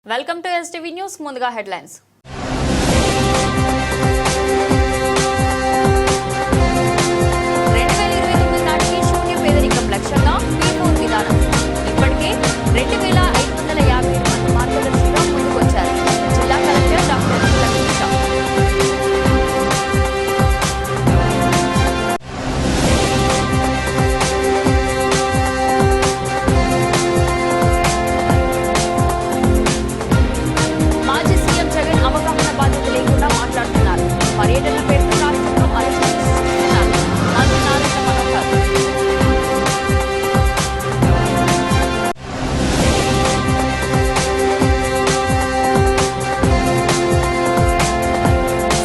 Welcome to STV news. ముందుగా headlines. నాటికి శూన్య పేదరికం లక్ష్యంగా పీ4 విధానం. ఇప్పటికే 2557 మంది మార్గదర్శిగా ముందుకొచ్చారు. జిల్లా కలెక్టర్ డాక్టర్ లక్ష్మీషా. మాజీ సీఎం జగన్ అవగాహన బాధ్యత లేకుండా మాట్లాడుతున్నారు. పర్యటన పేరుతో రాష్ట్రంలో అలజడి సృష్టిస్తున్నారు. మంత్రి నారాయణ మనోహర్.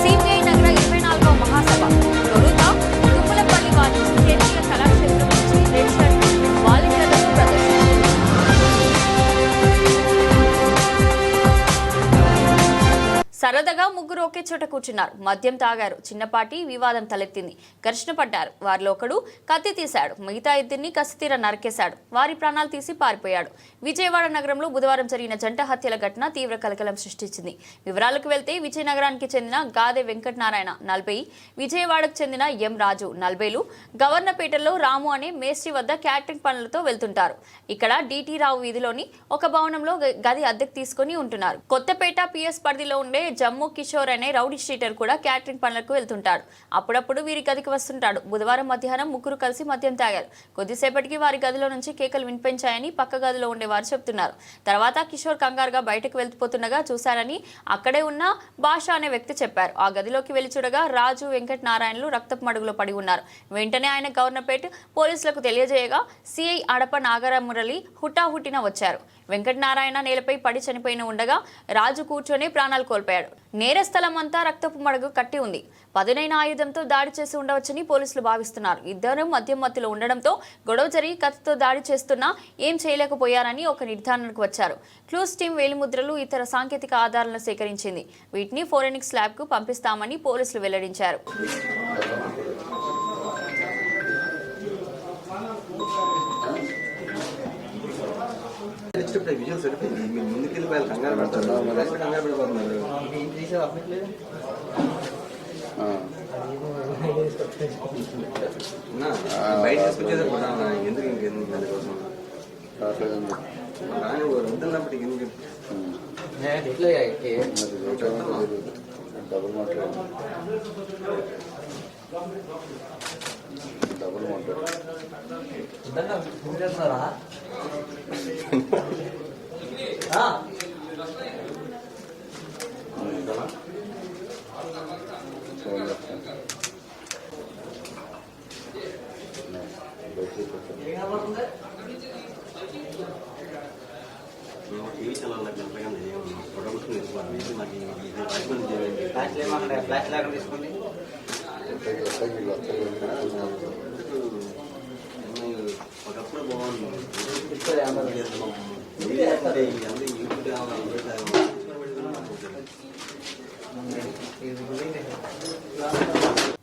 సిపిఐ నగర 24వ మహాసభ తొలుత తుమ్మలపల్లి వారి కేంద్రీయ కళాక్షేత్రం నుంచి రెడ్ షర్ట్ వాలంటీర్లకు ప్రదర్శన. సరదాగా ముగ్గురు ఒకే చోట కూర్చున్నారు. మద్యం తాగారు. చిన్నపాటి వివాదం తలెత్తింది. ఘర్షణ పడ్డారు. వారిలో ఒకడు కత్తి తీశాడు. మిగతా ఇద్దరిని కసితీర నరికేశాడు. వారి ప్రాణాలు తీసి పారిపోయాడు. విజయవాడ నగరంలో బుధవారం జరిగిన జంట హత్యల ఘటన తీవ్ర కలకలం సృష్టించింది. వివరాలకు వెళ్తే విజయనగరానికి చెందిన గాదె వెంకటనారాయణ 40, విజయవాడకు చెందిన ఎం రాజు 40లు గవర్నపేటలో రాము అనే మేస్త్రి వద్ద క్యాటరింగ్ పనులతో వెళ్తుంటారు. ఇక్కడ డిటి రావు వీధిలోని ఒక భవనంలో గది అద్దెకు తీసుకుని ఉంటున్నారు. కొత్తపేట పిఎస్ పరిధిలో ఉండే జమ్ము కిషోర్ అనే రౌడీ స్ట్రీటర్ కూడా క్యాటరింగ్ పనులకు వెళ్తుంటాడు. అప్పుడప్పుడు వీరి గదికి వస్తుంటాడు. బుధవారం మధ్యాహ్నం ముగ్గురు కలిసి మద్యం తాగారు. కొద్దిసేపటికి వారి గదిలో నుంచి కేకలు వినిపించాయని పక్క గదిలో ఉండేవారు చెబుతున్నారు. తర్వాత కిషోర్ కంగారుగా బయటకు వెళ్లిపోతుండగా చూశారని అక్కడే ఉన్న భాష అనే వ్యక్తి చెప్పారు. ఆ గదిలోకి వెళ్లి చూడగా రాజు వెంకట నారాయణలు రక్తపు మడుగులో పడి ఉన్నారు. వెంటనే ఆయన గవర్నపేట పోలీసులకు తెలియజేయగా సిఐ అడప నాగరమురళి హుటాహుటిన వచ్చారు. వెంకటనారాయణ నేలపై పడి చనిపోయిన ఉండగా రాజు కూర్చొని ప్రాణాలు కోల్పోయాడు. నేరస్థలం అంతా రక్తపు మడుగు కట్టి ఉంది. పదునైన ఆయుధంతో దాడి చేసి ఉండవచ్చని పోలీసులు భావిస్తున్నారు. ఇద్దరు మద్యం మత్తులో ఉండడంతో గొడవ జరిగి కత్తితో దాడి చేస్తున్నా ఏం చేయలేకపోయారని ఒక నిర్ధారణకు వచ్చారు. క్లూస్ టీం వేలిముద్రలు, ఇతర సాంకేతిక ఆధారాలను సేకరించింది. వీటిని ఫోరెన్సిక్ ల్యాబ్ కు పంపిస్తామని పోలీసులు వెల్లడించారు. ఒకప్పుడు బాగుంది.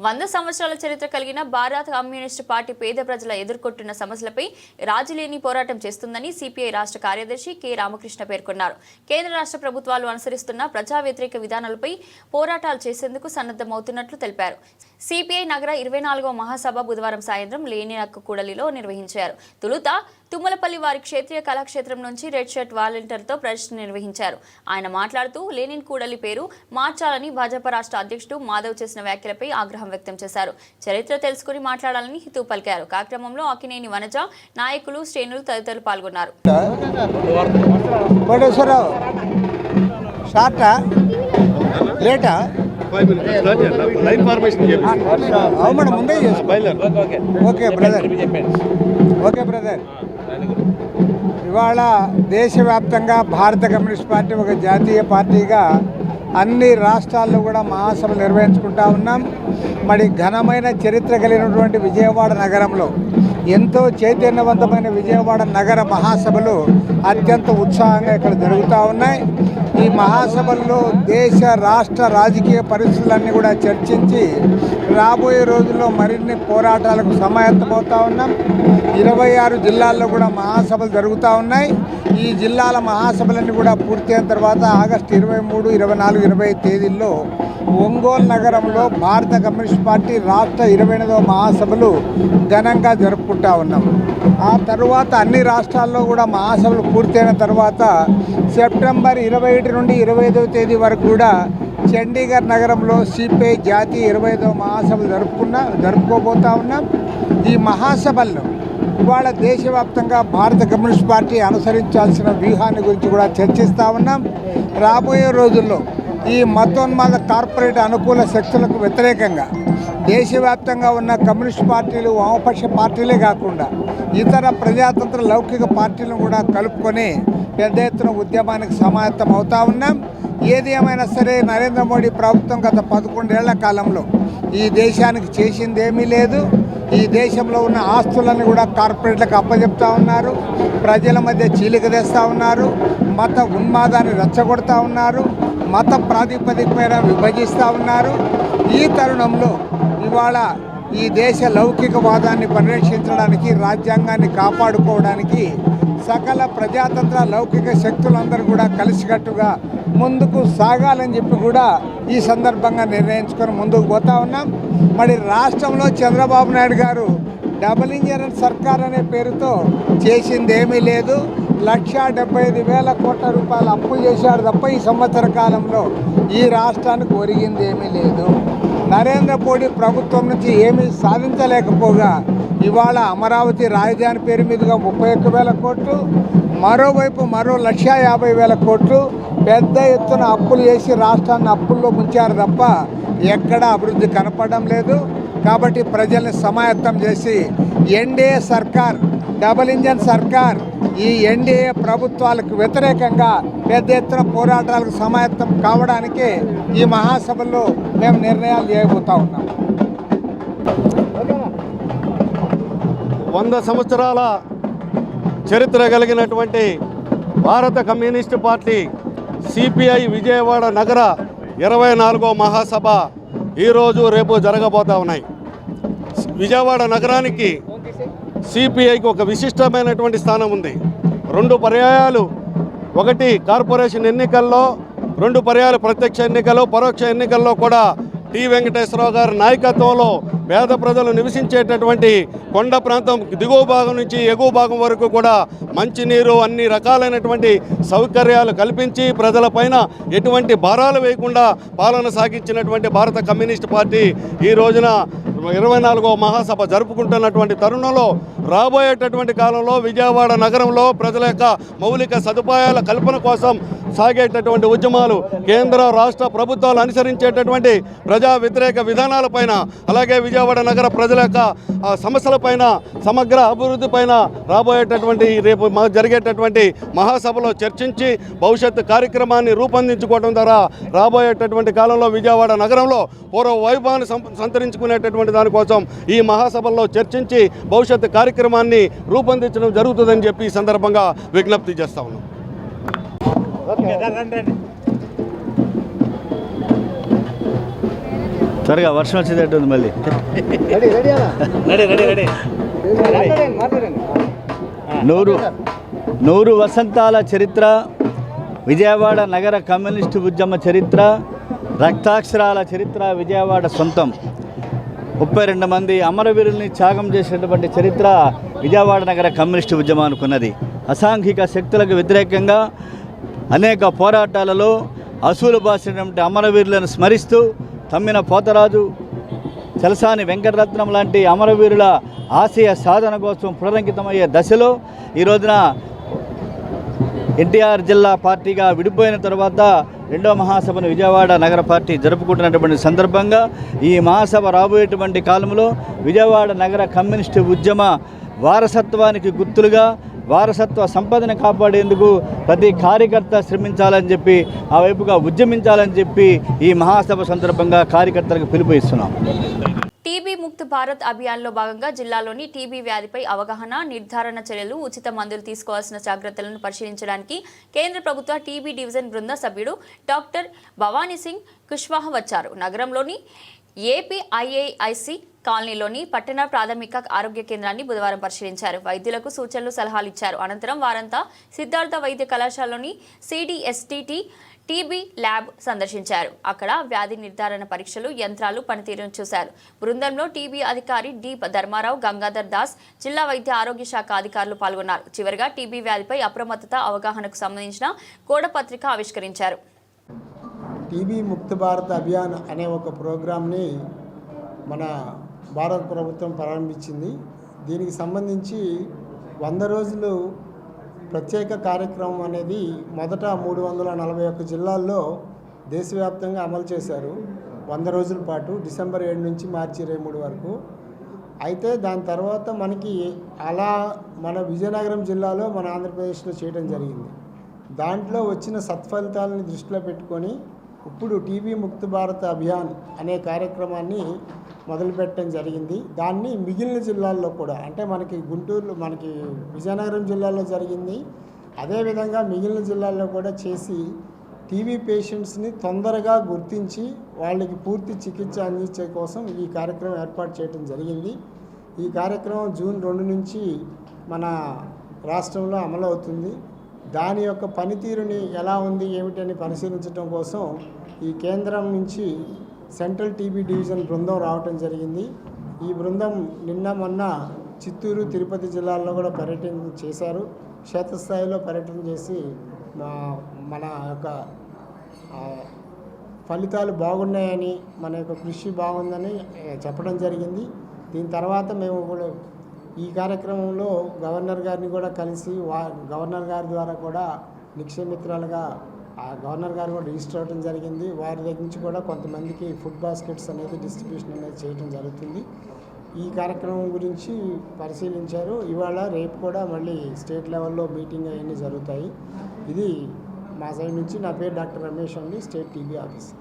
వంద సంవత్సరాల చరిత్ర కలిగిన భారత కమ్యూనిస్టు పార్టీ పేద ప్రజల ఎదుర్కొంటున్న సమస్యలపై రాజీలేని పోరాటం చేస్తుందని సిపిఐ రాష్ట్ర కార్యదర్శి కె రామకృష్ణ పేర్కొన్నారు. కేంద్ర రాష్ట్ర ప్రభుత్వాలు అనుసరిస్తున్న ప్రజా వ్యతిరేక విధానాలపై పోరాటాలు చేసేందుకు సన్నద్ధమవుతున్నట్లు తెలిపారు. సిపిఐ నగర 24వ మహాసభ బుధవారం సాయంత్రం లేనినక్క కూడలిలో నిర్వహించారు. తొలుత తుమ్మలపల్లి వారి క్షేత్రీయ కళాక్షేత్రం నుంచి రెడ్ షర్ట్ వాలంటీర్తో ప్రదర్శన నిర్వహించారు. ఆయన మాట్లాడుతూ లెనిన్ కూడలి పేరు మార్చాలని భాజపా రాష్ట్ర అధ్యక్షుడు మాధవ్ చేసిన వ్యాఖ్యలపై ఆగ్రహం వ్యక్తం చేశారు. చరిత్ర తెలుసుకుని మాట్లాడాలని హితవు పలికారు. కార్యక్రమంలో అకినేని వనజ, నాయకులు, శ్రేణులు తదితరులు పాల్గొన్నారు. ఇవాళ దేశవ్యాప్తంగా భారత కమ్యూనిస్ట్ పార్టీ ఒక జాతీయ పార్టీగా అన్ని రాష్ట్రాల్లో కూడా మహాసభలు నిర్వహించుకుంటా ఉన్నాం. మరి ఘనమైన చరిత్ర కలిగినటువంటి విజయవాడ నగరంలో ఎంతో చైతన్యవంతమైన విజయవాడ నగర మహాసభలు అత్యంత ఉత్సాహంగా ఇక్కడ జరుగుతూ ఉన్నాయి. ఈ మహాసభల్లో దేశ రాష్ట్ర రాజకీయ పరిస్థితులన్నీ కూడా చర్చించి రాబోయే రోజుల్లో మరిన్ని పోరాటాలకు సమాయత్తమవుతా ఉన్నాం. 26 జిల్లాల్లో కూడా మహాసభలు జరుగుతూ ఉన్నాయి. ఈ జిల్లాల మహాసభలన్నీ కూడా పూర్తయిన తర్వాత ఆగస్టు 23, 24, 25 తేదీల్లో ఒంగోలు నగరంలో భారత కమ్యూనిస్ట్ పార్టీ రాష్ట్ర 28వ మహాసభలు ఘనంగా జరుపుకుంటా ఉన్నాం. ఆ తర్వాత అన్ని రాష్ట్రాల్లో కూడా మహాసభలు పూర్తయిన తర్వాత సెప్టెంబర్ 21 నుండి 25వ తేదీ వరకు కూడా చండీగఢ్ నగరంలో సిపిఐ జాతీయ 25వ మహాసభలు జరుపుకోబోతా ఉన్నాం. ఈ మహాసభల్లో ఇవాళ దేశవ్యాప్తంగా భారత కమ్యూనిస్ట్ పార్టీ అనుసరించాల్సిన వ్యూహాన్ని గురించి కూడా చర్చిస్తూ ఉన్నాం. రాబోయే రోజుల్లో ఈ మతోన్మాద కార్పొరేట్ అనుకూల శక్తులకు వ్యతిరేకంగా దేశవ్యాప్తంగా ఉన్న కమ్యూనిస్ట్ పార్టీలు, వామపక్ష పార్టీలే కాకుండా ఇతర ప్రజాతంత్ర లౌకిక పార్టీలను కూడా కలుపుకొని పెద్ద ఎత్తున ఉద్యమానికి సమాయత్తం అవుతా ఉన్నాం. ఏది ఏమైనా సరే నరేంద్ర మోడీ ప్రభుత్వం గత 11 ఏళ్ల కాలంలో ఈ దేశానికి చేసింది ఏమీ లేదు. ఈ దేశంలో ఉన్న ఆస్తులను కూడా కార్పొరేట్లకు అప్పచెప్తా ఉన్నారు. ప్రజల మధ్య చీలిక తెస్తూ ఉన్నారు. మత ఉన్మాదాన్ని రెచ్చగొడతా ఉన్నారు. మత ప్రాతిపదిక మీద విభజిస్తూ ఉన్నారు. ఈ తరుణంలో ఇవాళ ఈ దేశ లౌకికవాదాన్ని పరిరక్షించడానికి, రాజ్యాంగాన్ని కాపాడుకోవడానికి సకల ప్రజాతంత్ర లౌకిక శక్తులందరూ కూడా కలిసికట్టుగా ముందుకు సాగాలని చెప్పి కూడా ఈ సందర్భంగా నిర్ణయించుకొని ముందుకు పోతా ఉన్నాం. మరి రాష్ట్రంలో చంద్రబాబు నాయుడు గారు డబుల్ ఇంజన్ సర్కార్ అనే పేరుతో చేసింది ఏమీ లేదు. 1,75,000 కోట్ల రూపాయలు అప్పు చేశాడు తప్ప ఈ సంవత్సర కాలంలో ఈ రాష్ట్రానికి ఒరిగింది ఏమీ లేదు. నరేంద్ర మోడీ ప్రభుత్వం నుంచి ఏమీ సాధించలేకపోగా ఇవాళ అమరావతి రాజధాని పేరు మీదుగా 31,000 కోట్లు, మరోవైపు మరో 1,50,000 కోట్లు పెద్ద ఎత్తున అప్పులు చేసి రాష్ట్రాన్ని అప్పుల్లో ముంచారు తప్ప ఎక్కడ అభివృద్ధి కనపడడం లేదు. కాబట్టి ప్రజల్ని సమాయత్తం చేసి ఎన్డీఏ సర్కార్, డబుల్ ఇంజన్ సర్కార్, ఈ ఎన్డీఏ ప్రభుత్వాలకు వ్యతిరేకంగా పెద్ద ఎత్తున పోరాటాలకు సమాయత్తం కావడానికి ఈ మహాసభల్లో మేము నిర్ణయాలు చేయబోతా ఉన్నాం. 100 సంవత్సరాల చరిత్ర కలిగినటువంటి భారత కమ్యూనిస్టు పార్టీ సిపిఐ విజయవాడ నగర 24వ మహాసభ ఈరోజు రేపు జరగబోతా ఉన్నాయి. విజయవాడ నగరానికి సిపిఐకి ఒక విశిష్టమైనటువంటి స్థానం ఉంది. 2 పర్యాయాలు, ఒకటి కార్పొరేషన్ ఎన్నికల్లో, 2 పర్యాయాలు ప్రత్యక్ష ఎన్నికల్లో, పరోక్ష ఎన్నికల్లో కూడా టి వెంకటేశ్వరరావు గారి నాయకత్వంలో పేద ప్రజలు నివసించేటటువంటి కొండ ప్రాంతం దిగువ భాగం నుంచి ఎగువ భాగం వరకు కూడా మంచినీరు, అన్ని రకాలైనటువంటి సౌకర్యాలు కల్పించి ప్రజలపైన ఎటువంటి భారాలు వేయకుండా పాలన సాగించినటువంటి భారత కమ్యూనిస్ట్ పార్టీ ఈ రోజున 24వ మహాసభ జరుపుకుంటున్నటువంటి తరుణంలో రాబోయేటటువంటి కాలంలో విజయవాడ నగరంలో ప్రజల యొక్క మౌలిక సదుపాయాల కల్పన కోసం సాగేటటువంటి ఉద్యమాలు, కేంద్ర రాష్ట్ర ప్రభుత్వాలు అనుసరించేటటువంటి ప్రజా వ్యతిరేక విధానాలపైన, అలాగే విజయవాడ నగర ప్రజల యొక్క సమస్యలపైన, సమగ్ర అభివృద్ధి పైన రాబోయేటటువంటి రేపు జరిగేటటువంటి మహాసభలో చర్చించి భవిష్యత్తు కార్యక్రమాన్ని రూపొందించుకోవడం ద్వారా రాబోయేటటువంటి కాలంలో విజయవాడ నగరంలో పూర్వ వైభవాన్ని సంతరించుకునేటటువంటి దానికోసం ఈ మహాసభల్లో చర్చించి భవిష్యత్తు కార్యక్రమాన్ని రూపొందించడం జరుగుతుందని చెప్పి ఈ సందర్భంగా విజ్ఞప్తి చేస్తా ఉన్నాం. త్వరగా వర్షం వచ్చేటట్టుంది మళ్ళీ. నూరు వసంతాల చరిత్ర, విజయవాడ నగర కమ్యూనిస్టు ఉద్యమ చరిత్ర, రక్తాక్షరాల చరిత్ర విజయవాడ సొంతం. 32 మంది అమరవీరుల్ని త్యాగం చేసినటువంటి చరిత్ర విజయవాడ నగర కమ్యూనిస్టు ఉద్యమానికి ఉన్నది. అసాంఘిక శక్తులకు వ్యతిరేకంగా అనేక పోరాటాలలో అసూలు బాసినటువంటి అమరవీరులను స్మరిస్తూ తమ్మిన పోతరాజు, చలసాని వెంకటరత్నం లాంటి అమరవీరుల ఆశయ సాధన కోసం పునరంకితమయ్యే దశలో ఈ రోజున ఎన్టీఆర్ జిల్లా పార్టీగా విడిపోయిన తర్వాత 2వ మహాసభను విజయవాడ నగర పార్టీ జరుపుకుంటున్నటువంటి సందర్భంగా ఈ మహాసభ రాబోయేటువంటి కాలంలో విజయవాడ నగర కమ్యూనిస్టు ఉద్యమ వారసత్వానికి గుర్తులుగా వారసత్వ సంపదను కాపాడేందుకు ప్రతి కార్యకర్త శ్రమించాలని చెప్పి ఆ వైపుగా ఉద్యమించాలని చెప్పి ఈ మహాసభ సందర్భంగా కార్యకర్తలకు పిలుపు ఇస్తున్నాం. టీబీ ముక్త్ భారత్ అభియాన్లో భాగంగా జిల్లాలోని టీబీ వ్యాధిపై అవగాహన, నిర్ధారణ చర్యలు, ఉచిత మందులు తీసుకోవాల్సిన జాగ్రత్తలను పరిశీలించడానికి కేంద్ర ప్రభుత్వ టీబీ డివిజన్ బృంద సభ్యుడు డాక్టర్ భవానీ సింగ్ కుష్వాహా వచ్చారు. నగరంలోని ఏపీఐఐసి కాలనీలోని పట్టణ ప్రాథమిక ఆరోగ్య కేంద్రాన్ని బుధవారం పరిశీలించారు. వైద్యులకు సూచనలు, సలహాలు ఇచ్చారు. అనంతరం వారంతా సిద్ధార్థ వైద్య కళాశాలలోని సిడిఎస్టిటి టీబీ ల్యాబ్ సందర్శించారు. అక్కడ వ్యాధి నిర్ధారణ పరీక్షలు, యంత్రాలు పనితీరును చూశారు. బృందంలో టీబీ అధికారి డి ధర్మారావు, గంగాధర్ దాస్, జిల్లా వైద్య ఆరోగ్య శాఖ అధికారులు పాల్గొన్నారు. చివరిగా టీబీ వ్యాధిపై అప్రమత్తత, అవగాహనకు సంబంధించిన కోడపత్రిక ఆవిష్కరించారు. టీబీ ముక్త్ భారత్ అభియాన్ అనే ఒక ప్రోగ్రామ్ని మన భారత ప్రభుత్వం ప్రారంభించింది. దీనికి సంబంధించి 100 రోజులు ప్రత్యేక కార్యక్రమం అనేది మొదట 341 జిల్లాల్లో దేశవ్యాప్తంగా అమలు చేశారు. 100 రోజుల పాటు డిసెంబర్ 7 నుంచి మార్చి 23 వరకు. అయితే దాని తర్వాత మనకి అలా మన విజయనగరం జిల్లాలో మన ఆంధ్రప్రదేశ్లో చేయడం జరిగింది. దాంట్లో వచ్చిన సత్ఫలితాలని దృష్టిలో పెట్టుకొని ఇప్పుడు టీబీ ముక్త్ భారత్ అభియాన్ అనే కార్యక్రమాన్ని మొదలుపెట్టడం జరిగింది. దాన్ని మిగిలిన జిల్లాల్లో కూడా, అంటే మనకి గుంటూరులో, మనకి విజయనగరం జిల్లాలో జరిగింది, అదేవిధంగా మిగిలిన జిల్లాల్లో కూడా చేసి టీబీ పేషెంట్స్ని తొందరగా గుర్తించి వాళ్ళకి పూర్తి చికిత్స అందించే కోసం ఈ కార్యక్రమం ఏర్పాటు చేయడం జరిగింది. ఈ కార్యక్రమం జూన్ 2 నుంచి మన రాష్ట్రంలో అమలవుతుంది. దాని యొక్క పనితీరుని ఎలా ఉంది ఏమిటని పరిశీలించడం కోసం ఈ కేంద్రం నుంచి సెంట్రల్ టీబీ డివిజన్ బృందం రావటం జరిగింది. ఈ బృందం నిన్న మొన్న చిత్తూరు, తిరుపతి జిల్లాల్లో కూడా పర్యటన చేశారు. క్షేత్రస్థాయిలో పర్యటన చేసి మన యొక్క ఫలితాలు బాగున్నాయని, మన యొక్క కృషి బాగుందని చెప్పడం జరిగింది. దీని తర్వాత మేము కూడా ఈ కార్యక్రమంలో గవర్నర్ గారిని కూడా కలిసి గవర్నర్ గారి ద్వారా కూడా నిక్షేమిత్రాలుగా గవర్నర్ గారు కూడా రిజిస్టర్ అవ్వడం జరిగింది. వారి దగ్గర నుంచి కూడా కొంతమందికి ఫుడ్ బాస్కెట్స్ అనేది డిస్ట్రిబ్యూషన్ అనేది చేయడం జరుగుతుంది. ఈ కార్యక్రమం గురించి పరిశీలించారు. ఇవాళ రేపు కూడా మళ్ళీ స్టేట్ లెవెల్లో మీటింగ్ అవన్నీ జరుగుతాయి. ఇది మా సైడ్ నుంచి. నా పేరు డాక్టర్ రమేష్ అండి, స్టేట్ టీబీ ఆఫీసర్.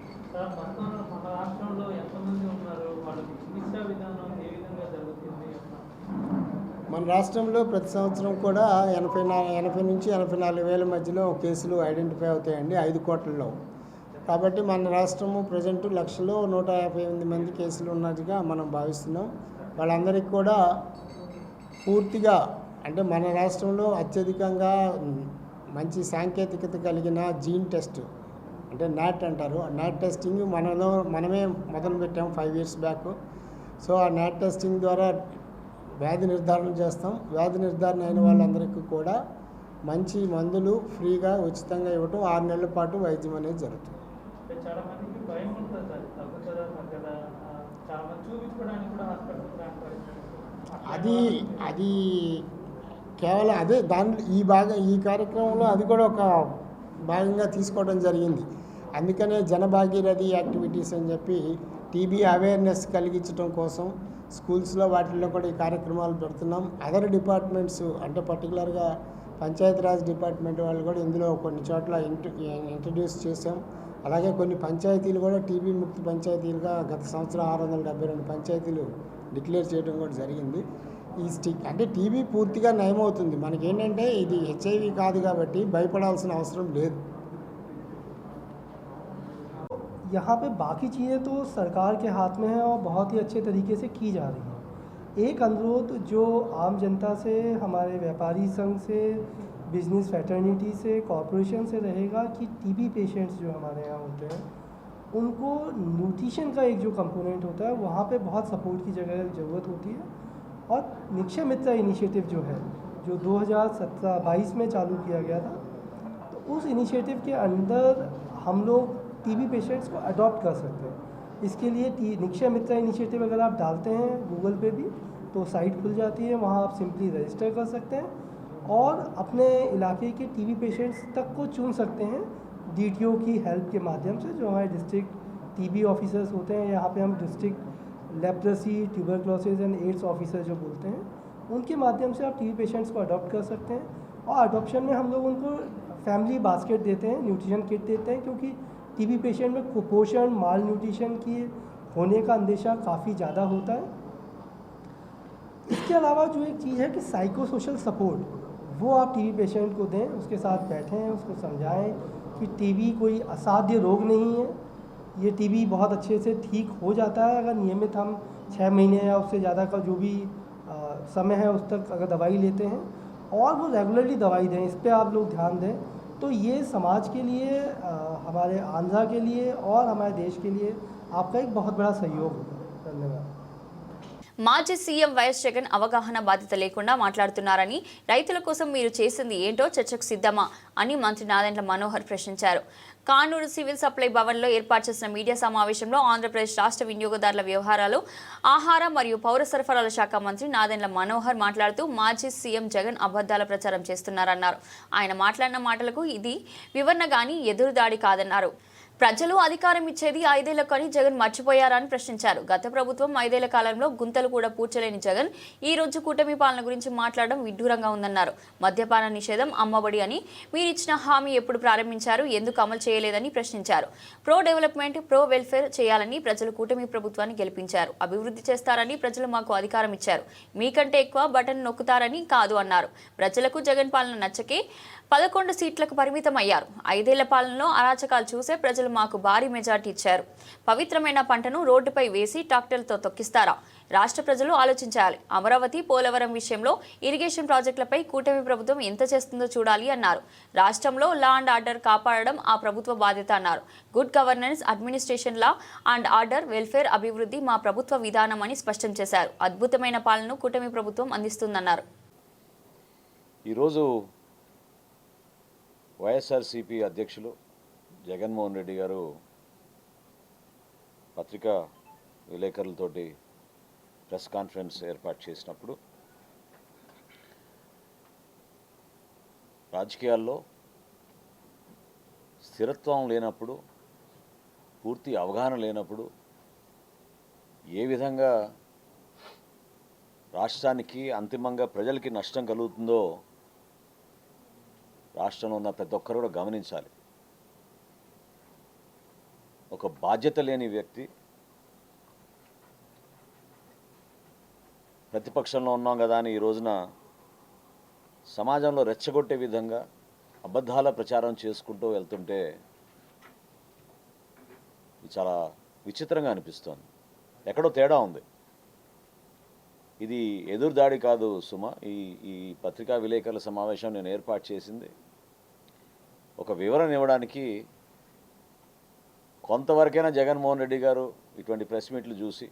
మన రాష్ట్రంలో ప్రతి సంవత్సరం కూడా 80 నుంచి 84 వేల మధ్యలో కేసులు ఐడెంటిఫై అవుతాయండి 5 కోట్లలో. కాబట్టి మన రాష్ట్రము ప్రజెంట్ 1,158 మంది కేసులు ఉన్నట్టుగా మనం భావిస్తున్నాం. వాళ్ళందరికీ కూడా పూర్తిగా, అంటే మన రాష్ట్రంలో అత్యధికంగా మంచి సాంకేతికత కలిగిన జీన్ టెస్ట్, అంటే నాట్ అంటారు. ఆ నాట్ టెస్టింగ్ మనమే మొదలుపెట్టాం 5 years బ్యాక్. సో ఆ నాట్ టెస్టింగ్ ద్వారా వ్యాధి నిర్ధారణ చేస్తాం. వ్యాధి నిర్ధారణ అయిన వాళ్ళందరికీ కూడా మంచి మందులు ఫ్రీగా ఉచితంగా ఇవ్వటం, 6 నెలల పాటు వైద్యం అనేది జరుగుతుంది. అది కేవలం అదే ఈ కార్యక్రమంలో అది కూడా ఒక భాగంగా తీసుకోవడం జరిగింది. అందుకనే జనభాగీరథి యాక్టివిటీస్ అని చెప్పి టీబీ అవేర్నెస్ కలిగించడం కోసం స్కూల్స్లో వాటిల్లో కూడా ఈ కార్యక్రమాలు పెడుతున్నాం. అదర్ డిపార్ట్మెంట్స్, అంటే పర్టికులర్గా పంచాయతీరాజ్ డిపార్ట్మెంట్ వాళ్ళు కూడా ఇందులో కొన్ని చోట్ల ఇంట్రడ్యూస్ చేసాం. అలాగే కొన్ని పంచాయతీలు కూడా టీబీ ముక్త పంచాయతీలుగా గత సంవత్సరం 672 పంచాయతీలు డిక్లేర్ చేయడం కూడా జరిగింది. అంటే టీబీ పూర్తిగా నయమవుతుంది. మనకేంటంటే ఇది హెచ్ఐవి కాదు కాబట్టి భయపడాల్సిన అవసరం లేదు. यहाँ पे बाकी चीज़ें तो सरकार के हाथ में है और बहुत ही अच्छे तरीके से की जा रही है. एक अनुरोध जो आम जनता से, हमारे व्यापारी संघ से, बिजनेस फ्रेटर्निटी से, कॉरपोरेशन से रहेगा कि टीबी पेशेंट्स जो हमारे यहाँ होते हैं उनको न्यूट्रिशन का एक जो कंपोनेंट होता है वहाँ पे बहुत सपोर्ट की ज़रूरत होती है. और निक्षय मित्र इनिशिएटिव जो है, जो 2022 में चालू किया गया था, तो उस इनिशिएटिव के अंदर हम लोग टीबी पेशेंट्स को अडॉप्ट कर सकते हैं. इसके लिए निक्षय मित्र इनिशिएटिव अगर आप डालते हैं गूगल पे भी तो साइट खुल जाती है, वहाँ आप सिंपली रजिस्टर कर सकते हैं और अपने इलाके के टीबी पेशेंट्स तक को चुन सकते हैं डीटीओ की हेल्प के माध्यम से. जो हमारे डिस्ट्रिक्ट टीबी ऑफिसर्स होते हैं, यहाँ पे हम district leprosy, tuberculosis and AIDS officer जो बोलते हैं, उनके माध्यम से आप टीबी पेशेंट्स को अडॉप्ट कर सकते हैं। और अडॉप्शन में हम लोग उनको फैमिली बास्केट देते हैं, न्यूट्रिशन किट देते हैं, क्योंकि टीबी पेशेंट में कुपोषण, माल न्यूट्रिशन की होने का अंदेशा काफ़ी ज़्यादा होता है। इसके अलावा जो एक चीज़ है कि साइको सोशल सपोर्ट, वो आप टीबी पेशेंट को दें, उसके साथ बैठें, उसको समझाएं कि टीबी कोई असाध्य रोग नहीं है। ये टीबी बहुत अच्छे से ठीक हो जाता है अगर नियमित हम 6 महीने या उससे ज़्यादा का जो भी समय है उस तक अगर दवाई लेते हैं, और वो रेगुलरली दवाई दें, इस पर आप लोग ध्यान दें। तो ये समाज के लिए, हमारे आंध्रा के लिए और हमारे देश के लिए आपका एक बहुत बड़ा सहयोग होगा। धन्यवाद। మాజీ సీఎం వైఎస్ జగన్ అవగాహన బాధ్యత లేకుండా మాట్లాడుతున్నారని, రైతుల కోసం మీరు చేసింది ఏంటో చర్చకు సిద్ధమా అని మంత్రి నాదెండ్ల మనోహర్ ప్రశ్నించారు. కానూరు సివిల్ సప్లై భవన్లో ఏర్పాటు చేసిన మీడియా సమావేశంలో ఆంధ్రప్రదేశ్ రాష్ట్ర వినియోగదారుల వ్యవహారాలు, ఆహార మరియు పౌర సరఫరాల శాఖ మంత్రి నాదెండ్ల మనోహర్ మాట్లాడుతూ మాజీ సీఎం జగన్ అబద్ధాల ప్రచారం చేస్తున్నారన్నారు. ఆయన మాట్లాడిన మాటలకు ఇది వివరణ గాని ఎదురుదాడి కాదన్నారు. ప్రజలు అధికారం ఇచ్చేది 5 ఏళ్లకు అని జగన్ మర్చిపోయారని ప్రశ్నించారు. గత ప్రభుత్వం 5 ఏళ్ల కాలంలో గుంతలు కూడా పూడ్చలేని జగన్ ఈ రోజు కూటమి పాలన గురించి మాట్లాడడం విడ్డూరంగా ఉందన్నారు. మద్యపాన నిషేధం, అమ్మఒడి అని మీరిచ్చిన హామీ ఎప్పుడు ప్రారంభించారు, ఎందుకు అమలు చేయలేదని ప్రశ్నించారు. ప్రో డెవలప్మెంట్, ప్రో వెల్ఫేర్ చేయాలని ప్రజలు కూటమి ప్రభుత్వాన్ని గెలిపించారు. అభివృద్ధి చేస్తారని ప్రజలు మాకు అధికారం ఇచ్చారు. మీకంటే ఎక్కువ బటన్ నొక్కుతారని కాదు అన్నారు. ప్రజలకు జగన్ పాలన నచ్చకే 11 సీట్లకు పరిమితం అయ్యారు. 5 ఏళ్ల పాలనలో అరాచకాలు చూసే ప్రజలు మాకు భారీ మెజార్టీ ఇచ్చారు. పవిత్రమైన పంటను రోడ్డుపై వేసి ట్రాక్టర్లతో తొక్కిస్తారా? రాష్ట్ర ప్రజలు ఆలోచించాలి. అమరావతి, పోలవరం విషయంలో ఇరిగేషన్ ప్రాజెక్టులపై కూటమి ప్రభుత్వం ఎంత చేస్తుందో చూడాలి అన్నారు. రాష్ట్రంలో లా అండ్ ఆర్డర్ కాపాడడం ఆ ప్రభుత్వ బాధ్యత అన్నారు. Good governance, administration, law and order, welfare, అభివృద్ధి మా ప్రభుత్వ విధానం అని స్పష్టం చేశారు. అద్భుతమైన పాలనను కూటమి ప్రభుత్వం అందిస్తుందన్నారు. ఈరోజు వైఎస్ఆర్సీపీ అధ్యక్షులు జగన్మోహన్ రెడ్డి గారు పత్రికా విలేకరులతోటి ప్రెస్ కాన్ఫరెన్స్ ఏర్పాటు చేసినప్పుడు రాజకీయాల్లో స్థిరత్వం లేనప్పుడు, పూర్తి అవగాహన లేనప్పుడు ఏ విధంగా రాష్ట్రానికి అంతిమంగా ప్రజలకి నష్టం కలుగుతుందో రాష్ట్రంలో ఉన్న ప్రతి ఒక్కరు కూడా గమనించాలి. ఒక బాధ్యత లేని వ్యక్తి, ప్రతిపక్షంలో ఉన్నాం కదా అని ఈ రోజున సమాజంలో రెచ్చగొట్టే విధంగా అబద్ధాల ప్రచారం చేసుకుంటూ వెళ్తుంటే ఇది చాలా విచిత్రంగా అనిపిస్తోంది. ఎక్కడో తేడా ఉంది. ఇది ఎదురుదాడి కాదు సుమ. ఈ పత్రికా విలేకరుల సమావేశం నేను ఏర్పాటు చేసింది ఒక వివరణ ఇవ్వడానికి. కొంతవరకైనా జగన్మోహన్ రెడ్డి గారు ఇటువంటి ప్రెస్ మీట్లు చూసి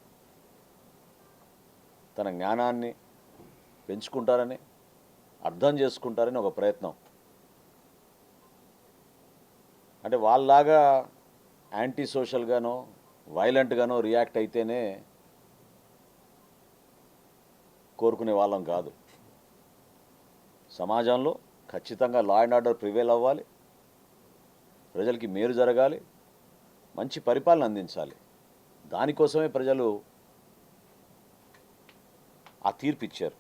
తన జ్ఞానాన్ని పెంచుకుంటారని, అర్థం చేసుకుంటారని ఒక ప్రయత్నం. అంటే వాళ్ళలాగా యాంటీ సోషల్గానో వైలెంట్గానో రియాక్ట్ అయితేనే కోరుకునే వాళ్ళం కాదు. సమాజంలో ఖచ్చితంగా లా అండ్ ఆర్డర్ ప్రివేల్ అవ్వాలి, ప్రజలకి మేలు జరగాలి, మంచి పరిపాలన అందించాలి. దానికోసమే ప్రజలు ఆ తీర్పు ఇచ్చారు.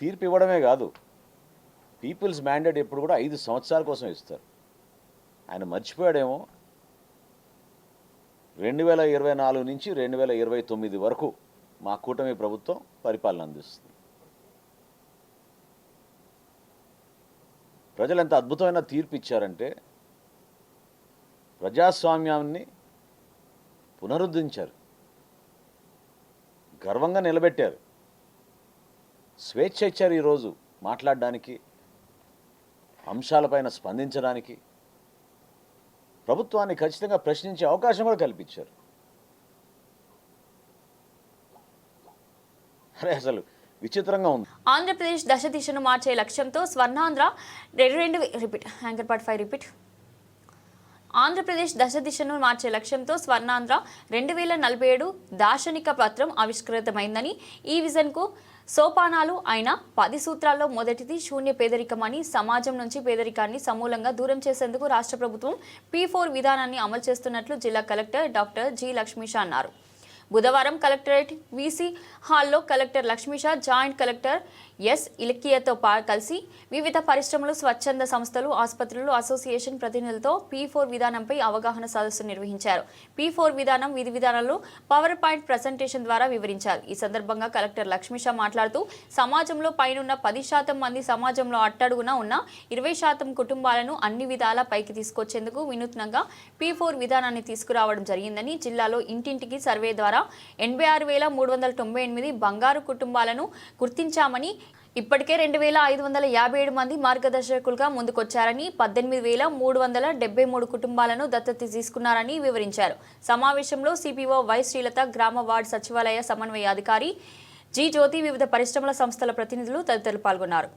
తీర్పు ఇవ్వడమే కాదు, పీపుల్స్ మ్యాండేట్ ఎప్పుడు కూడా 5 సంవత్సరాల కోసం ఇస్తారు. ఆయన మర్చిపోయాడేమో 2024 నుంచి 2029 వరకు మా కూటమి ప్రభుత్వం పరిపాలన అందిస్తుంది. ప్రజలు ఎంత అద్భుతమైన తీర్పు ఇచ్చారంటే ప్రజాస్వామ్యాన్ని పునరుద్ధరించారు, గర్వంగా నిలబెట్టారు, స్వేచ్ఛ ఇచ్చారు. ఈరోజు మాట్లాడడానికి, అంశాలపైన స్పందించడానికి, ప్రభుత్వాన్ని ఖచ్చితంగా ప్రశ్నించే అవకాశం కూడా కల్పించారు. అరే అసలు విచిత్రంగా ఉంది. ఆంధ్రప్రదేశ్ దశ దిశను మార్చే లక్ష్యంతో స్వర్ణాంధ్ర ఆంధ్రప్రదేశ్ దశ దిశను మార్చే లక్ష్యంతో స్వర్ణాంధ్ర 2047 దార్శనిక పత్రం ఆవిష్కృతమైందని, ఈ విజన్కు సోపానాలు అయిన 10 సూత్రాల్లో మొదటిది శూన్య పేదరికమని, సమాజం నుంచి పేదరికాన్ని సమూలంగా దూరం చేసేందుకు రాష్ట్ర ప్రభుత్వం P4 విధానాన్ని అమలు చేస్తున్నట్లు జిల్లా కలెక్టర్ డాక్టర్ జి లక్ష్మీష అన్నారు. బుధవారం కలెక్టరేట్ వీసీ హాల్లో collector Lakshmisha, joint collector S ఇలకియాతో కలిసి వివిధ పరిశ్రమలు, స్వచ్ఛంద సంస్థలు, ఆసుపత్రులు అసోసియేషన్ ప్రతినిధులతో P4 విధానంపై అవగాహన సదస్సు నిర్వహించారు. P4 విధానం విధి విధానాలు పవర్ పాయింట్ ప్రెజెంటేషన్ ద్వారా వివరించారు. ఈ సందర్భంగా కలెక్టర్ లక్ష్మీషా మాట్లాడుతూ సమాజంలో పైనున్న 10% మంది సమాజంలో అట్టడుగున ఉన్న 20% కుటుంబాలను అన్ని విధాలా పైకి తీసుకొచ్చేందుకు వినూత్నంగా P4 విధానాన్ని తీసుకురావడం జరిగిందని, జిల్లాలో ఇంటింటికి సర్వే ద్వారా 86,398 బంగారు కుటుంబాలను గుర్తించామని, ఇప్పటికే 2,557 మంది మార్గదర్శకులుగా ముందుకొచ్చారని, 18,373 కుటుంబాలను దత్తత తీసుకున్నారని వివరించారు. సమావేశంలో సిపిఓ వై శ్రీలత, గ్రామ వార్డు సచివాలయ సమన్వయాధికారి జి జ్యోతి, వివిధ పరిశ్రమల సంస్థల ప్రతినిధులు తదితరులు పాల్గొన్నారు.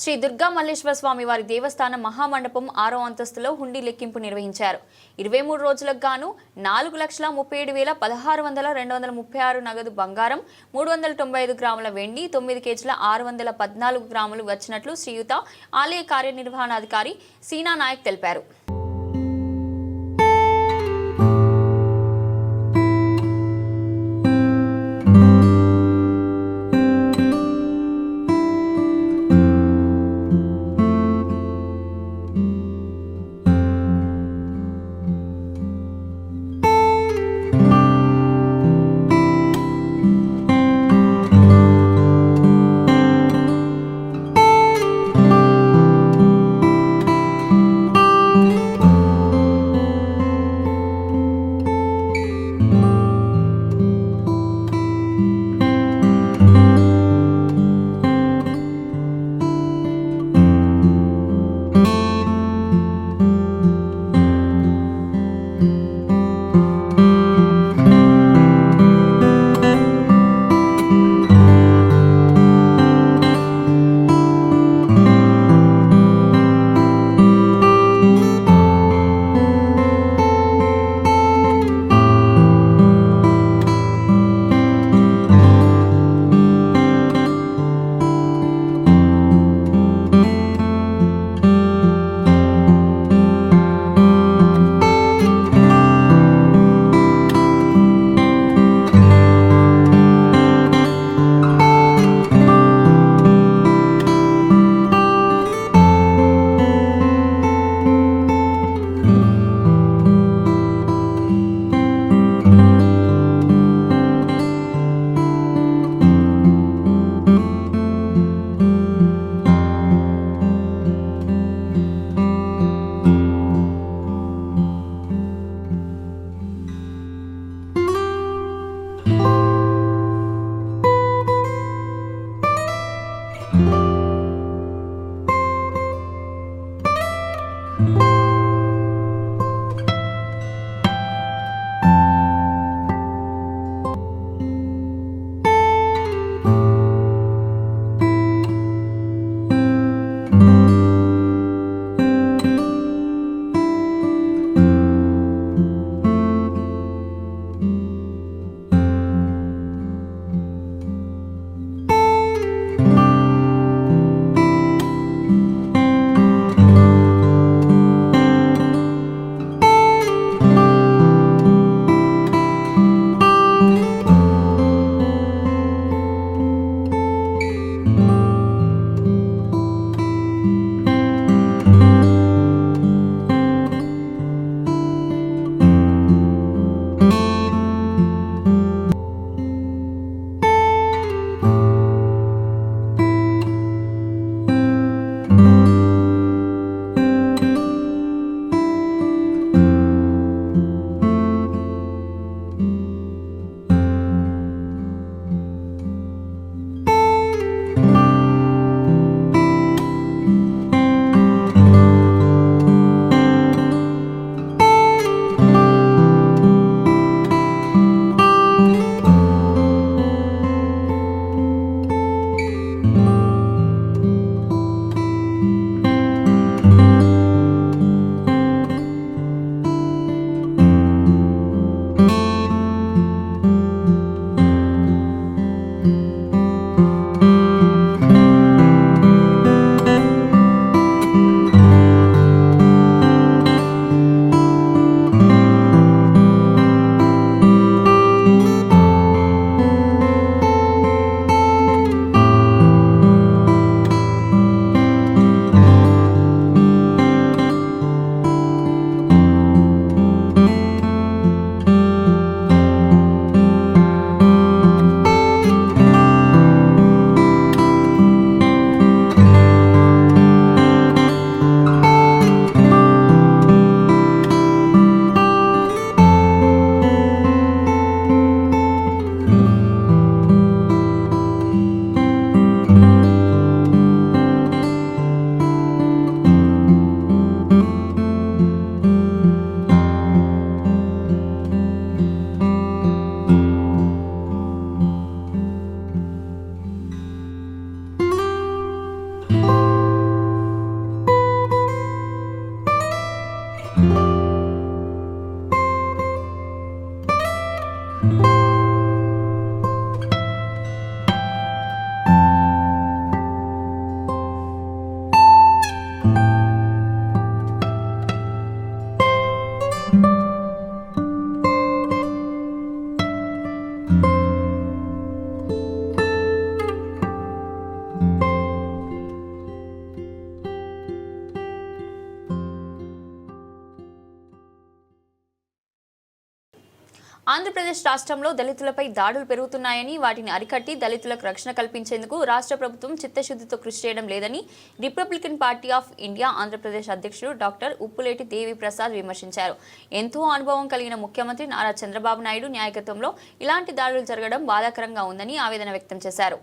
శ్రీ దుర్గా మల్లేశ్వర స్వామి వారి దేవస్థానం మహామండపం 6వ అంతస్తులో హుండీ లెక్కింపు నిర్వహించారు. 23 రోజులకు గాను 4,37,16,236 నగదు బంగారం, 395 గ్రాముల వెండి, 9 కేజీల 614 గ్రాములు వచ్చినట్లు శ్రీయుత ఆలయ కార్యనిర్వహణాధికారి సీనా నాయక్ తెలిపారు. ఆంధ్రప్రదేశ్ రాష్ట్రంలో దళితులపై దాడులు పెరుగుతున్నాయని వాటిని అరికట్టి దళితులకు రక్షణ కల్పించేందుకు రాష్ట్ర ప్రభుత్వం చిత్తశుద్ధితో కృషి చేయడం లేదని Republican party of India Andhra Pradesh అధ్యక్షుడు డాక్టర్ ఉప్పులేటి దేవి ప్రసాద్ విమర్శించారు. ఎంతో అనుభవం కలిగిన ముఖ్యమంత్రి నారా చంద్రబాబు నాయుడు నాయకత్వంలో ఇలాంటి దాడులు జరగడం బాధాకరంగా ఉందని ఆవేదన వ్యక్తం చేశారు.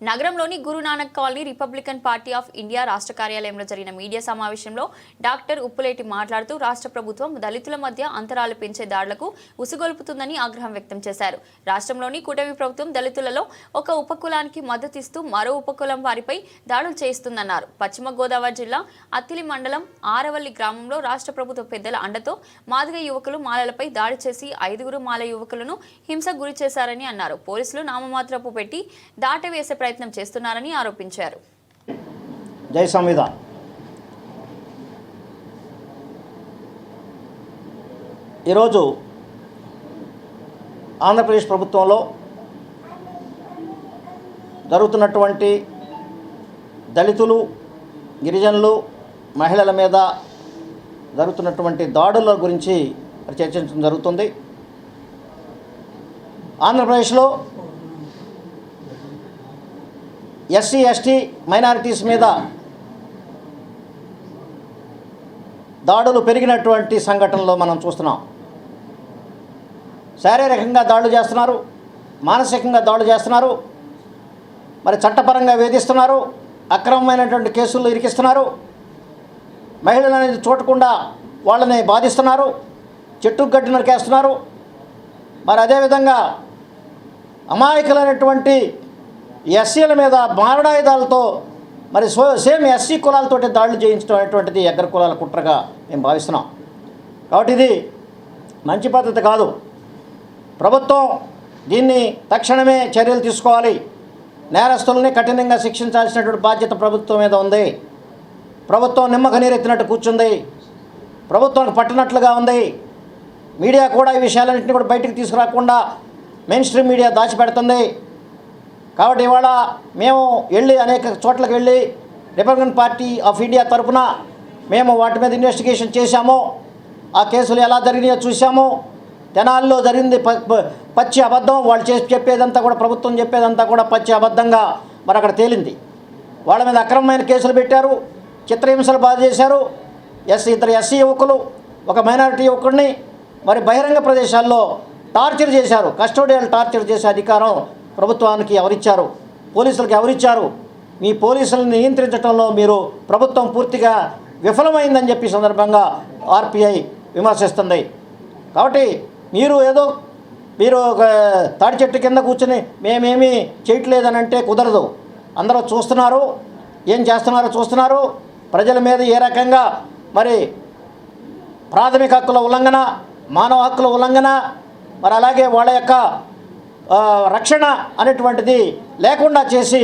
నగరంలోని Guru Nanak colony Republican party of India రాష్ట్ర కార్యాలయంలో జరిగిన మీడియా సమావేశంలో డాక్టర్ ఉప్పులేటి మాట్లాడుతూ రాష్ట్ర ప్రభుత్వం దళితుల మధ్య అంతరాలు పెంచే దాడులకు ఉసిగొల్పుతుందని ఆగ్రహం వ్యక్తం చేశారు. రాష్ట్రంలోని కూటమి ప్రభుత్వం దళితులలో ఒక ఉపకులానికి మద్దతిస్తూ మరో ఉపకులం వారిపై దాడులు చేయిస్తుందన్నారు. పశ్చిమ గోదావరి జిల్లా అత్తిలి మండలం ఆరవల్లి గ్రామంలో రాష్ట్ర ప్రభుత్వ పెద్దల అండతో మాదిగ యువకులు మాలలపై దాడి చేసి 5 మాల యువకులను హింసకు గురి చేశారని అన్నారు. పోలీసులు నామమాత్రపు పెట్టి దాటవేసే ప్రయత్నం చేస్తున్నారని ఆరోపించారు. జై సంవిధాన్. ఈరోజు ఆంధ్రప్రదేశ్ ప్రభుత్వంలో జరుగుతున్నటువంటి దళితులు, గిరిజనులు, మహిళల మీద జరుగుతున్నటువంటి దాడుల గురించి చర్చించడం జరుగుతుంది. ఆంధ్రప్రదేశ్లో ఎస్సీ, ఎస్టీ మైనారిటీస్ మీద దాడులు పెరిగినటువంటి సంఘటనలో మనం చూస్తున్నాం. శారీరకంగా దాడులు చేస్తున్నారు, మానసికంగా దాడులు చేస్తున్నారు, మరి చట్టపరంగా వేధిస్తున్నారు, అక్రమమైనటువంటి కేసుల్లో ఇరికిస్తున్నారు, మహిళలు అనేది చూడకుండా వాళ్ళని బాధిస్తున్నారు, చెట్టుకు గడ్డి నరికేస్తున్నారు. మరి అదేవిధంగా అమాయకులైనటువంటి ఎస్సీల మీద మారణాయుధాలతో మరి సేమ్ ఎస్సీ కులాలతోటి దాడులు చేయించడం అనేటువంటిది అగ్ర కులాల కుట్రగా మేము భావిస్తున్నాం. కాబట్టి ఇది మంచి పద్ధతి కాదు. ప్రభుత్వం దీన్ని తక్షణమే చర్యలు తీసుకోవాలి. నేరస్తుల్ని కఠినంగా శిక్షించాల్సినటువంటి బాధ్యత ప్రభుత్వం మీద ఉంది. ప్రభుత్వం నిమ్మక నీరెత్తినట్టు కూర్చుంది, ప్రభుత్వానికి పట్టినట్లుగా ఉంది. మీడియా కూడా ఈ విషయాలన్నింటినీ కూడా బయటకు తీసుకురాకుండా మెయిన్ స్ట్రీమ్ మీడియా దాచిపెడుతుంది. కాబట్టి ఇవాళ మేము అనేక చోట్లకు వెళ్ళి రిపబ్లికన్ పార్టీ ఆఫ్ ఇండియా తరఫున మేము వాటి మీద ఇన్వెస్టిగేషన్ చేశాము. ఆ కేసులు ఎలా జరిగినాయో చూసాము. తెనాలిలో జరిగింది పచ్చి అబద్ధం. వాళ్ళు చెప్పేదంతా కూడా, ప్రభుత్వం చెప్పేదంతా కూడా పచ్చి అబద్ధంగా మరి అక్కడ తేలింది. వాళ్ళ మీద అక్రమమైన కేసులు పెట్టారు, చిత్రహింసలు బాధ చేశారు. ఇద్దరు ఎస్సీ యువకులు, ఒక మైనారిటీ యువకుడిని మరి బహిరంగ ప్రదేశాల్లో టార్చర్ చేశారు. కస్టోడియల్ టార్చర్ చేసే అధికారం ప్రభుత్వానికి ఎవరిచ్చారు? పోలీసులకు ఎవరిచ్చారు? మీ పోలీసులను నియంత్రించడంలో మీరు ప్రభుత్వం పూర్తిగా విఫలమైందని చెప్పి సందర్భంగా ఆర్పిఐ విమర్శిస్తుంది. కాబట్టి మీరు తాడి చెట్టు కింద కూర్చొని మేమేమీ చేయట్లేదని అంటే కుదరదు. అందరూ చూస్తున్నారు, ఏం చేస్తున్నారో చూస్తున్నారు. ప్రజల మీద ఏ రకంగా మరి ప్రాథమిక హక్కుల ఉల్లంఘన, మానవ హక్కుల ఉల్లంఘన, మరి అలాగే వాళ్ళ యొక్క రక్షణ అనేటువంటిది లేకుండా చేసి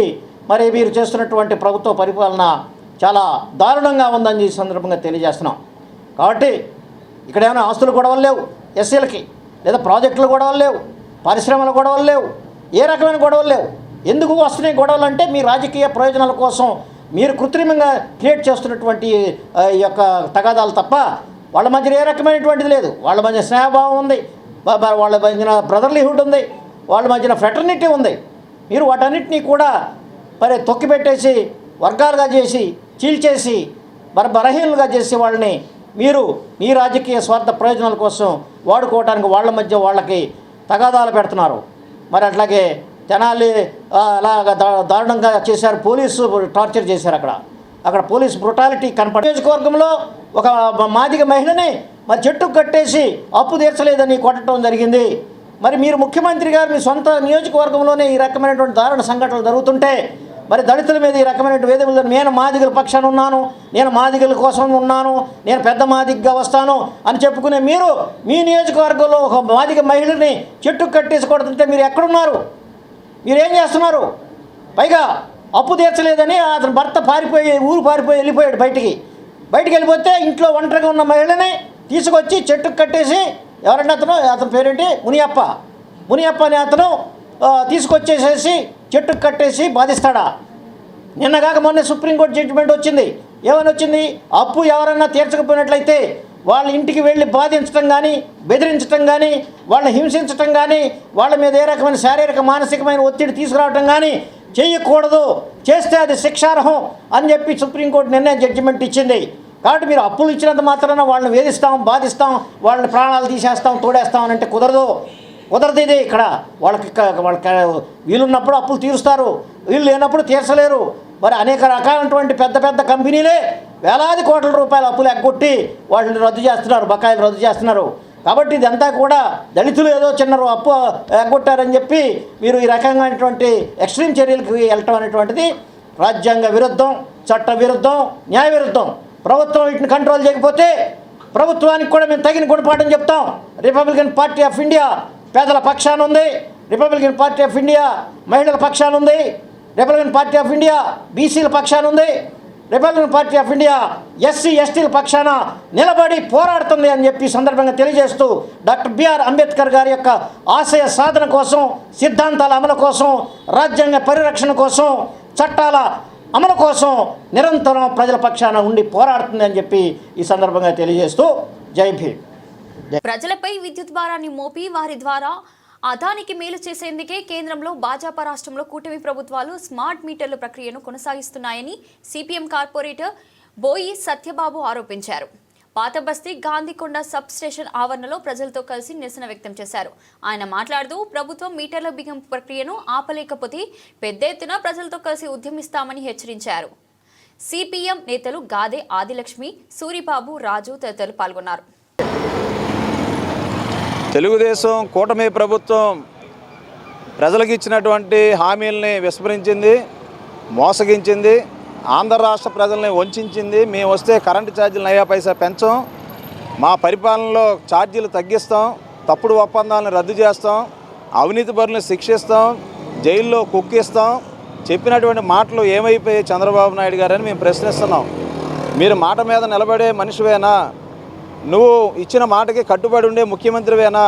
మరి మీరు చేస్తున్నటువంటి ప్రభుత్వ పరిపాలన చాలా దారుణంగా ఉందని ఈ సందర్భంగా తెలియజేస్తున్నాం. కాబట్టి ఇక్కడ ఏమైనా ఆస్తులు గొడవలు లేవు ఎస్సీలకి, లేదా ప్రాజెక్టులు గొడవలు లేవు, పరిశ్రమల గొడవలు లేవు, ఏ రకమైన గొడవలు లేవు. ఎందుకు వస్తున్నాయి గొడవలు అంటే మీ రాజకీయ ప్రయోజనాల కోసం మీరు కృత్రిమంగా క్రియేట్ చేస్తున్నటువంటి ఈ యొక్క తగాదాలు తప్ప వాళ్ళ మధ్య ఏ రకమైనటువంటిది లేదు. వాళ్ళ మధ్య స్నేహభావం ఉంది, వాళ్ళ మధ్యన బ్రదర్లీహుడ్ ఉంది, వాళ్ళ మధ్యన ఫ్రెటర్నిటీ ఉంది. మీరు వాటన్నిటినీ కూడా మరి తొక్కిపెట్టేసి వర్గాలుగా చేసి చీల్చేసి బలహీనులుగా చేసి వాళ్ళని మీరు మీ రాజకీయ స్వార్థ ప్రయోజనాల కోసం వాడుకోవడానికి వాళ్ళ మధ్య వాళ్ళకి తగాదాలు పెడుతున్నారు. మరి అట్లాగే తెనాలి అలాగా దారుణంగా చేశారు, పోలీసు టార్చర్ చేశారు. అక్కడ పోలీస్ బ్రుటాలిటీ కనపడి నియోజకవర్గంలో ఒక మాదిగ మహిళని మరి చెట్టుకు కట్టేసి అప్పు తీర్చలేదని కొట్టడం జరిగింది. మరి మీరు ముఖ్యమంత్రి గారు మీ సొంత నియోజకవర్గంలోనే ఈ రకమైనటువంటి దారుణ సంఘటనలు జరుగుతుంటే మరి దళితుల మీద ఈ రకమైన వేదికలు, నేను మాదిగల పక్షాన ఉన్నాను, నేను మాదిగల కోసం ఉన్నాను, నేను పెద్ద మాదిగగా వస్తాను అని చెప్పుకునే మీరు మీ నియోజకవర్గంలో ఒక మాదిగ మహిళని చెట్టుకు కట్టేసి కొడుతుంటే మీరు ఎక్కడున్నారు? మీరేం చేస్తున్నారు? పైగా అప్పు తీర్చలేదని అతని భర్త ఊరు పారిపోయి వెళ్ళిపోయాడు. బయటికి వెళ్ళిపోతే ఇంట్లో ఒంటరిగా ఉన్న మహిళని తీసుకొచ్చి చెట్టుకు కట్టేసి, ఎవరంటే అతని పేరేంటి, మునియప్ప అనే అతను తీసుకొచ్చేసేసి చెట్టుకు కట్టేసి బాధిస్తాడా? నిన్నగాక మొన్న సుప్రీంకోర్టు జడ్జిమెంట్ వచ్చింది. ఏమని వచ్చింది? అప్పు ఎవరన్నా తీర్చకపోయినట్లయితే వాళ్ళ ఇంటికి వెళ్ళి బాధించడం కానీ, బెదిరించడం కానీ, వాళ్ళని హింసించడం కానీ, వాళ్ళ మీద ఏ రకమైన శారీరక మానసికమైన ఒత్తిడి తీసుకురావడం కానీ చేయకూడదు. చేస్తే అది శిక్షార్హం అని చెప్పి సుప్రీంకోర్టు నిర్ణయం జడ్జిమెంట్ ఇచ్చింది. కాబట్టి మీరు అప్పులు ఇచ్చినంత మాత్రాన వాళ్ళని వేధిస్తాం, బాధిస్తాం, వాళ్ళని ప్రాణాలు తీసేస్తాం, తోడేస్తాం అని అంటే కుదరదు. ఇది ఇక్కడ వాళ్ళకి వీలున్నప్పుడు అప్పులు తీరుస్తారు, వీళ్ళు లేనప్పుడు తీర్చలేరు. మరి అనేక రకాలైనటువంటి పెద్ద పెద్ద కంపెనీలే వేలాది కోట్ల రూపాయల అప్పులు ఎగ్గొట్టి వాళ్ళని రద్దు చేస్తున్నారు, బకాయిలు రద్దు చేస్తున్నారు. కాబట్టి ఇదంతా కూడా దళితులు ఏదో చిన్న అప్పు ఎగ్గొట్టారని చెప్పి మీరు ఈ రకమైనటువంటి ఎక్స్ట్రీమ్ చర్యలకు వెళ్ళటం అనేటువంటిది రాజ్యాంగ విరుద్ధం, చట్ట విరుద్ధం, న్యాయ విరుద్ధం. ప్రభుత్వం వీటిని కంట్రోల్ చేయకపోతే ప్రభుత్వానికి కూడా మేము తగిన గుణపాఠం చెప్తాం. రిపబ్లికన్ పార్టీ ఆఫ్ ఇండియా పేదల పక్షాన ఉంది, రిపబ్లికన్ పార్టీ ఆఫ్ ఇండియా మహిళల పక్షాన ఉంది, రిపబ్లికన్ పార్టీ ఆఫ్ ఇండియా బీసీల పక్షాన ఉంది, Republican party of India SC ఎస్టీల పక్షాన నిలబడి పోరాడుతుంది అని చెప్పి సందర్భంగా తెలియజేస్తూ డాక్టర్ బిఆర్ అంబేద్కర్ గారి యొక్క ఆశయ సాధన కోసం, సిద్ధాంతాల అమలు కోసం, రాజ్యాంగ పరిరక్షణ కోసం, చట్టాల అమలు కోసం నిరంతరం ప్రజల పక్షాన ఉండి పోరాడుతుంది అని చెప్పి ఈ సందర్భంగా తెలియజేస్తూ జై భీమ్. ప్రజలపై విద్యుత్ భారాన్ని మోపి వారి ద్వారా అదానికి మేలు చేసేందుకే కేంద్రంలో భాజపా రాష్ట్రంలో కూటమి ప్రభుత్వాలు స్మార్ట్ మీటర్ల ప్రక్రియను కొనసాగిస్తున్నాయని సిపిఎం కార్పొరేటర్ బోయి సత్యబాబు ఆరోపించారు. పాతబస్తీ గాంధీకొండ సబ్ స్టేషన్ ఆవరణలో ప్రజలతో కలిసి నిరసన వ్యక్తం చేశారు. ఆయన మాట్లాడుతూ ప్రభుత్వం మీటర్ల బిగింపు ప్రక్రియను ఆపలేకపోతే పెద్ద ఎత్తున ప్రజలతో కలిసి ఉద్యమిస్తామని హెచ్చరించారు. సిపిఎం నేతలు గాదే ఆదిలక్ష్మి, సూరిబాబు, రాజు తదితరులు పాల్గొన్నారు. తెలుగుదేశం కూటమి ప్రభుత్వం ప్రజలకు ఇచ్చినటువంటి హామీల్ని విస్మరించింది, మోసగించింది, ఆంధ్ర రాష్ట్ర ప్రజల్ని వంచింది. మేము వస్తే కరెంటు ఛార్జీలు నయా పైసా పెంచాం, మా పరిపాలనలో ఛార్జీలు తగ్గిస్తాం, తప్పుడు ఒప్పందాలను రద్దు చేస్తాం, అవినీతి పరులను శిక్షిస్తాం, జైల్లో కుక్కిస్తాం చెప్పినటువంటి మాటలు ఏమైపోయాయి చంద్రబాబు నాయుడు గారని మేము ప్రశ్నిస్తున్నాం. మీరు మాట మీద నిలబడే మనిషివేనా? నువ్వు ఇచ్చిన మాటకి కట్టుబడి ఉండే ముఖ్యమంత్రివేనా?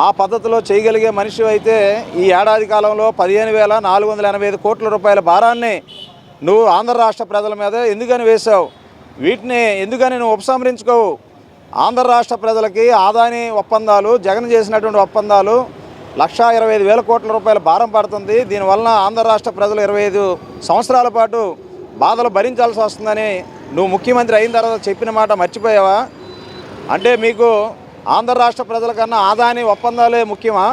ఆ పద్ధతిలో చేయగలిగే మనిషి అయితే ఈ ఏడాది కాలంలో 15,485 కోట్ల రూపాయల భారాన్ని నువ్వు ఆంధ్ర రాష్ట్ర ప్రజల మీద ఎందుకని వేశావు? వీటిని ఎందుకని నువ్వు ఉపసంహరించుకోవు? ఆంధ్ర రాష్ట్ర ప్రజలకి ఆదాని ఒప్పందాలు, జగన్ చేసినటువంటి ఒప్పందాలు 1,25,000 కోట్ల రూపాయల భారం పడుతుంది. దీనివలన ఆంధ్ర రాష్ట్ర ప్రజలు 25 సంవత్సరాల పాటు బాధలు భరించాల్సి వస్తుందని నువ్వు ముఖ్యమంత్రి అయిన తర్వాత చెప్పిన మాట మర్చిపోయావా? అంటే మీకు ఆంధ్ర రాష్ట్ర ప్రజల కన్నా ఆదాని ఒప్పందాలే ముఖ్యమా?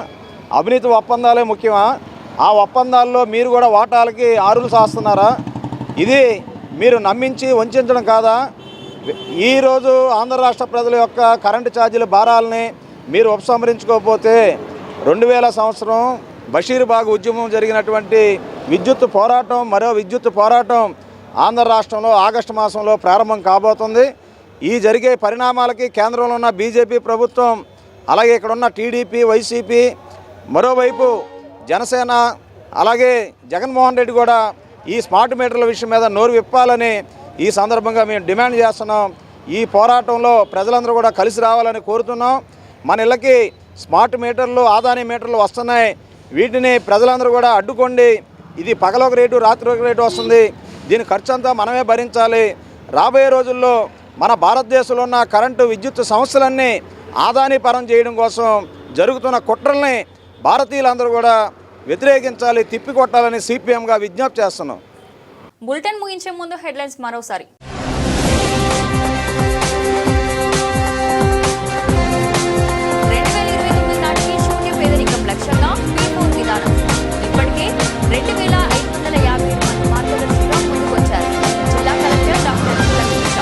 అవినీతి ఒప్పందాలే ముఖ్యమా? ఆ ఒప్పందాల్లో మీరు కూడా వాటాలకి ఆరులు సాస్తున్నారా? ఇది మీరు నమ్మించి వంచడం కాదా? ఈరోజు ఆంధ్ర రాష్ట్ర ప్రజల యొక్క కరెంటు ఛార్జీల భారాలని మీరు ఉపసంహరించుకోకపోతే 2000 సంవత్సరం బషీర్బాగ్ ఉద్యమం జరిగినటువంటి విద్యుత్ పోరాటం, మరో విద్యుత్ పోరాటం ఆంధ్ర రాష్ట్రంలో ఆగస్టు మాసంలో ప్రారంభం కాబోతుంది. ఈ జరిగే పరిణామాలకి కేంద్రంలో ఉన్న బీజేపీ ప్రభుత్వం, అలాగే ఇక్కడున్న టీడీపీ, వైసీపీ, మరోవైపు జనసేన, అలాగే జగన్మోహన్ రెడ్డి కూడా ఈ స్మార్ట్ మీటర్ల విషయం మీద నోరు విప్పాలని ఈ సందర్భంగా మేము డిమాండ్ చేస్తున్నాం. ఈ పోరాటంలో ప్రజలందరూ కూడా కలిసి రావాలని కోరుతున్నాం. మన ఇళ్ళకి స్మార్ట్ మీటర్లు, ఆదాని మీటర్లు వస్తున్నాయి. వీటిని ప్రజలందరూ కూడా అడ్డుకోండి. ఇది పగలొక రేటు, రాత్రి ఒక రేటు వస్తుంది. దీని ఖర్చు అంతా మనమే భరించాలి. రాబోయే రోజుల్లో మన భారతదేశంలో ఉన్న కరెంటు విద్యుత్ సంస్థలన్నీ ఆదాని పరం చేయడం కోసం జరుగుతున్న కుట్రల్ని భారతీయులందరూ కూడా వ్యతిరేకించాలి, తిప్పికొట్టాలని సిపిఎంగా విజ్ఞప్తి చేస్తున్నాం. బులెటిన్ ముగించే ముందు హెడ్లైన్స్ మరోసారి. లక్ష్యంగా పీఠం విధానం ఇప్పటికే 2,557 మంది మార్గదర్శిగా ముందుకొచ్చారు. జిల్లా కలెక్టర్ డాక్టర్ లక్ష్మీష.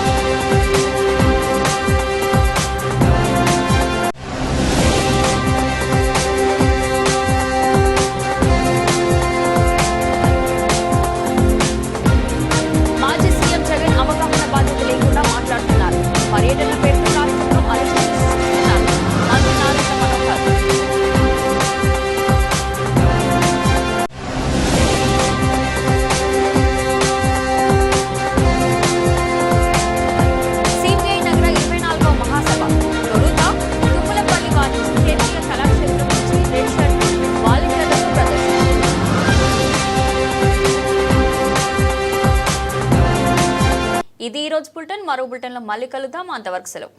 మాజీ సీఎం జగన్ రోజు బులెటిన్ మరో బులెటిన్లో మళ్ళీ కలుద్దాం. అంతవరకు సెలవు.